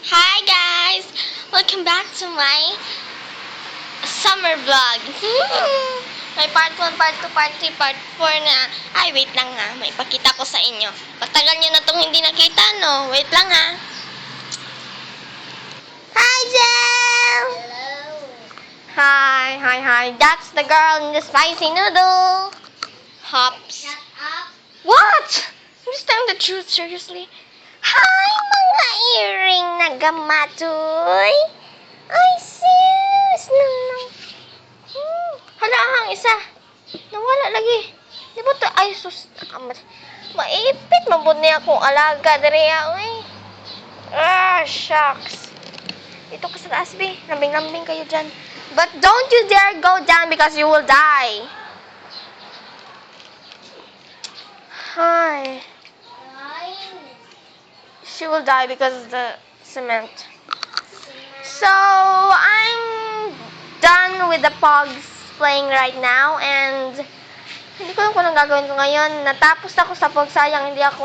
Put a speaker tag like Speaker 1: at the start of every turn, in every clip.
Speaker 1: Hi guys! Welcome back to my summer vlog. May part 1, part 2, part 3, part 4 na. Ay, wait lang ha. May pakita ko sa inyo. Pagtagal nyo na itong hindi nakita, no? Wait lang ha. Hi, Jel!
Speaker 2: Hello.
Speaker 1: Hi. That's the girl in the spicy noodle. Hops.
Speaker 2: Shut up.
Speaker 1: What? I'm just telling the truth, seriously. Hi, mga earring na gamatoy. Ay, sis naman. Hala, ang isa. Nawala lagi. Di ba ito? Ay, sus. Maipit. Mabud niya akong alaga. Dariya, uy. Shucks. Dito ka sa taas, be. Lambing-lambing kayo dyan. But don't you dare go down because you will die. Hi. She will die because of the cement. So, I'm done with the pogs playing right now and hindi ko alam kung anong gagawin ko ngayon. Natapos ako sa pog, sayang hindi ako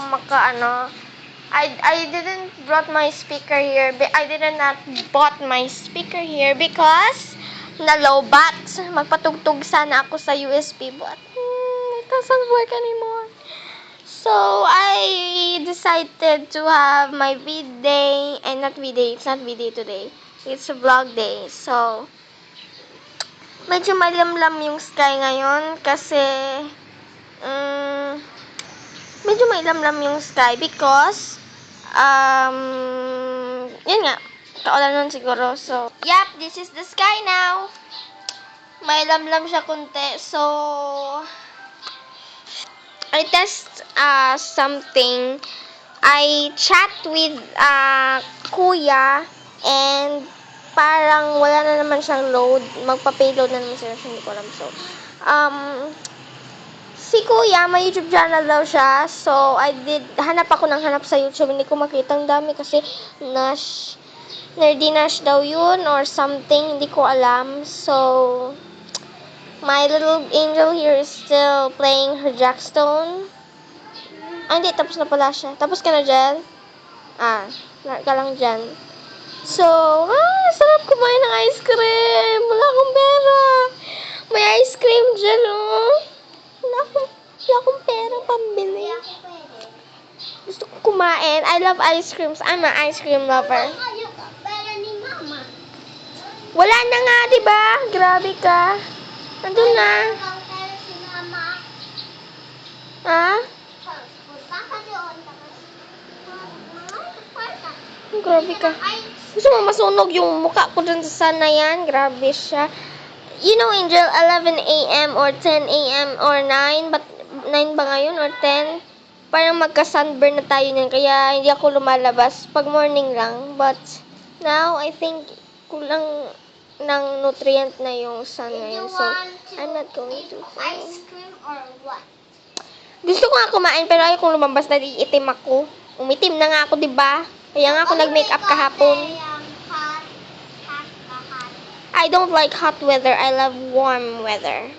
Speaker 1: I didn't brought my speaker here. I did not bought my speaker here because na-lowbat. Magpatugtog sana ako sa USB but it doesn't work anymore. So, I decided to have my V-Day, and not V-Day, it's not V-Day today. It's a vlog day. So, medyo malamlam yung sky ngayon kasi, medyo malamlam yung sky because, yun nga, kaulanan siguro. So, yep, this is the sky now. May lamlam siya kunti. So, I test something. I chat with kuya and parang wala na naman siyang load. Magpa-payload na naman siya. Hindi ko alam. So, si kuya, may YouTube channel daw siya. So, hanap ako ng hanap sa YouTube. Hindi ko makita ang dami kasi Nerdy Nash daw yun or something. Hindi ko alam. So, my little angel here is still playing her jackstone. Hindi. Tapos na pala siya. Tapos ka na, Jel? Ka lang dyan. So, sarap kumain ng ice cream. Wala akong pera. May ice cream, Jel, oh. Wala akong pera pambili. Gusto ko kumain. I love ice creams. I'm an ice cream lover.
Speaker 2: Pera ni Mama.
Speaker 1: Wala na nga, diba? Grabe ka. Nandun na.
Speaker 2: Pera si Mama.
Speaker 1: Ha?
Speaker 2: Punta ka doon.
Speaker 1: Grabe ka. Gusto mo masunog yung mukha ko dun sa sana yan? Grabe siya. You know, Angel, 11 a.m. or 10 a.m. or 9? But 9 ba ngayon or 10? Parang magka-sunburn na tayo niyan. Kaya hindi ako lumalabas. Pag morning lang. But now, I think kulang ng nutrient na yung sun ngayon. So, I'm not going to.
Speaker 2: Ice cream or what?
Speaker 1: Gusto ko nga kumain pero ayaw kong lumabas na iitim ako. Umitim na nga ako, diba? Kaya nga ako nag-makeup kahapon. I don't like hot weather. I love warm weather.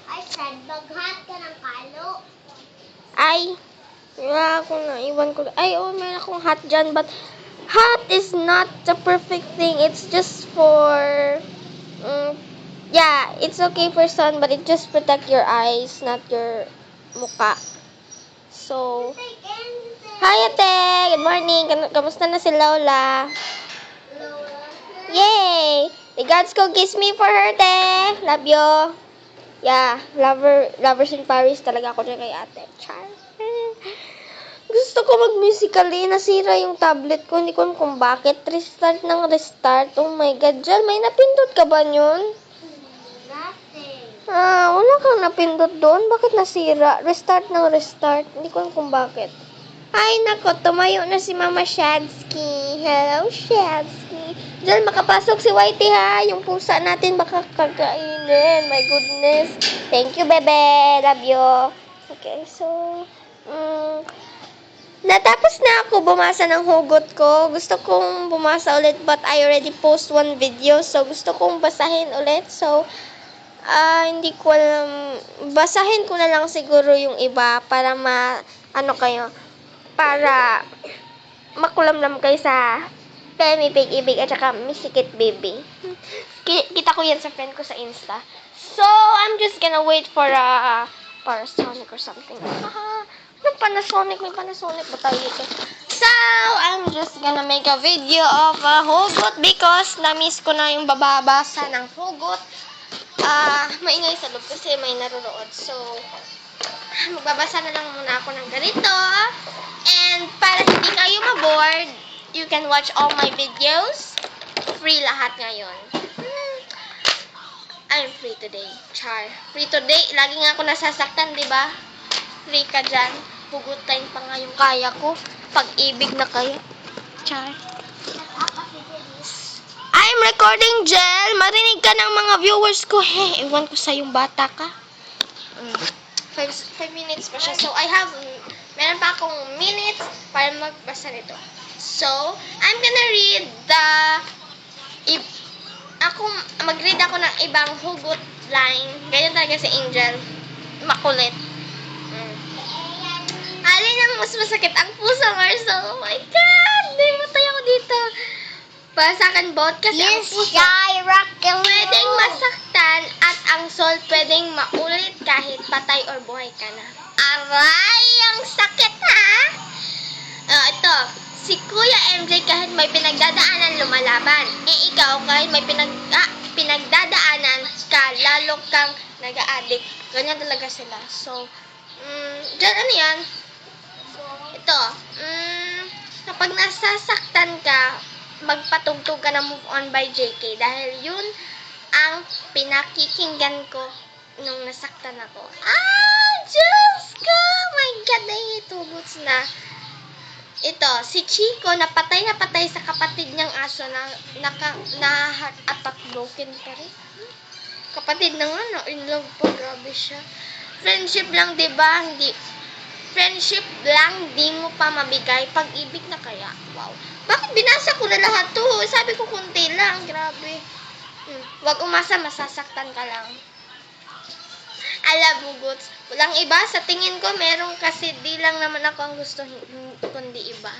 Speaker 2: I said, mag-hot ka ng kalo.
Speaker 1: Ay, wala ako na. Iwan ko. Ay, meron akong hot dyan. But hot is not the perfect thing. It's just for, yeah, it's okay for sun, but it just protect your eyes, not your mukha. So, hi ate! Good morning! Kamusta na si Lola? Yay! The gods go kiss me for her, te! Love you! Yeah, lovers in Paris talaga ako dyan kay ate. Char. Gusto ko mag-musically. Nasira yung tablet ko. Hindi ko alam kung bakit. Restart ng restart. Oh my God, Jel, may napindot ka ba yun?
Speaker 2: Nothing.
Speaker 1: Wala kang napindot doon. Bakit nasira? Restart ng restart. Hindi ko alam kung bakit. Ay, nako. Tumayo na si Mama Shadsky. Hello, Shadsky. Diyan, makapasok si Whitey, ha? Yung pusa natin baka kakainin. My goodness. Thank you, bebe. Love you. Okay, so, natapos na ako bumasa ng hugot ko. Gusto kong bumasa ulit but I already post one video. So, gusto kong basahin ulit. So, hindi ko alam. Basahin ko na lang siguro yung iba para para makulamlam kayo sa Femi Pig-ibig at saka Misikit Baby. Kita ko yan sa friend ko sa Insta. So, I'm just gonna wait for a Panasonic or something. Anong Panasonic? May Panasonic ba tayo dito? So, I'm just gonna make a video of a hugot because na-miss ko na yung bababasa ng hugot. Maingay sa loob kasi may narunood. So, magbabasa na lang muna ako ng ganito. And para hindi kayo ma-bored, you can watch all my videos. Free lahat ngayon. I'm free today. Char. Free today. Lagi nga ako nasasaktan, di ba? Free ka dyan. Hugutin pa nga yung kaya ko. Pag-ibig na kayo. Char. I'm recording, Jel. Marinig ka ng mga viewers ko. Hey, ewan ko sa yung bata ka. 5 minutes pa siya. So, meron pa akong minutes para magbasa nito. So, I'm gonna read mag-read ako ng ibang hugot line. Ganyan talaga si Angel. Makulit. Alin ang mas masakit? Ang puso or soul? Oh my God! Matay ako dito. Para sa akin, both kasi ang puso pwedeng masaktan at ang soul pwedeng maulit kahit patay or buhay ka na. Aray! Ang sakit, ha? Ito. Si Kuya MJ kahit may pinagdadaanan lumalaban. Ikaw kahit may pinagdadaanan ka, lalo kang nag-a-addict. Ganyan talaga sila. So, dyan ano yan? Ito. Kapag nasasaktan ka, magpatugtog ka na Move On by JK. Dahil yun ang pinakikinggan ko nung nasaktan ako. Diyos ko! My God, nahihitugots na. Ito, si Chico, napatay sa kapatid niyang aso na heart attack broken pa rin. Kapatid na nga, in love pa, grabe siya. Friendship lang, diba? Friendship lang, di mo pa mabigay. Pag-ibig na kaya. Wow. Bakit binasa ko na lahat to? Sabi ko kunti lang, grabe. Wag umasa, masasaktan ka lang. Alam mo, Goods, walang iba. Sa tingin ko, meron kasi di lang naman ako ang gusto, kundi iba.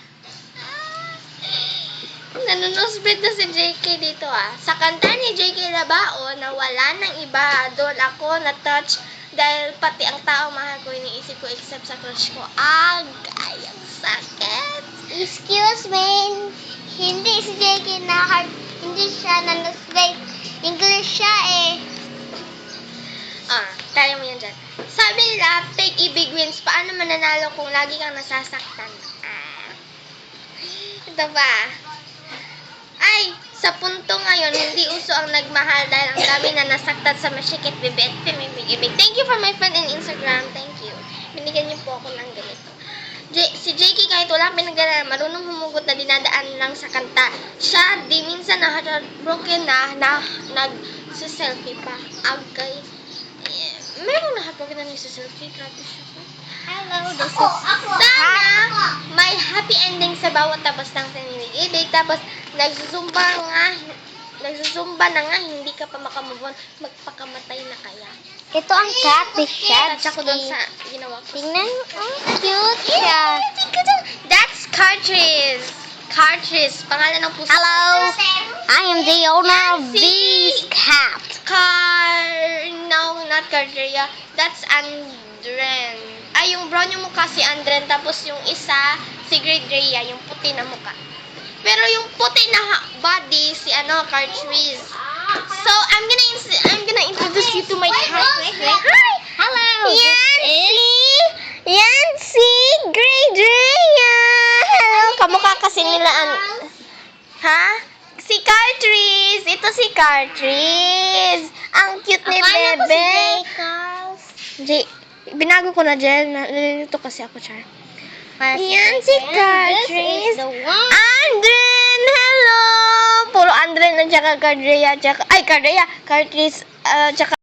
Speaker 1: Nanunosbid na si JK dito, Sa kanta ni JK Labao, na wala nang iba, doon ako na-touch dahil pati ang tao mahal ko, iniisip ko except sa crush ko. Ang sakit.
Speaker 2: Excuse me. Hindi si JK na heart. Hindi siya nanusbay. English siya
Speaker 1: Kaya mo yan dyan. Sabi nila, take ibig wins. Paano mananalo kung lagi kang nasasaktan? Ito ba? Ay, sa punto ngayon, hindi uso ang nagmahal dahil ang dami na nasaktan sa Masikit Baby at Femi Pig-ibig. Thank you for my friend in Instagram. Thank you. Binigyan niyo po ako ng ganito. Si JK kahit wala pinagdala, marunong humugot na dinadaan lang sa kanta. Siya, di minsan na heartbroken na nag-selfie pa. Agay. Meron na heartbroken na nag-selfie. Grabe siya.
Speaker 2: Hello,
Speaker 1: Sana may happy ending sa bawat tapos ng Pig-ibig. Tapos nagsusumba na nga, hindi ka pa makamove on, magpakamatay na kaya.
Speaker 2: Ito ang cat ni
Speaker 1: Touch ako doon sa ginawa ko.
Speaker 2: Tingnan, cute siya.
Speaker 1: That's Cartridge. Cartridge, pangalan ng puso.
Speaker 2: Hello, I am the owner of this cat.
Speaker 1: No, not Cardrea. That's Andren. Ay, yung brown yung mukha si Andren, tapos yung isa, si Great Rhea, yung puti na mukha. Pero yung puti na body, si Cartridge. So, I'm gonna introduce you to my cat. Hi!
Speaker 2: Hello.
Speaker 1: Yan si Great Rhea. Hello, kamukha kasi nila Si Cartridge. Ito si Cartridge. Ang cute ni Bebe. Binago ko na dyan. Nalilito kasi ako, Char. Yan si Cartridge. Andren! Hello! Puro Andren at saka Cardrea. Cartridge. Tsaka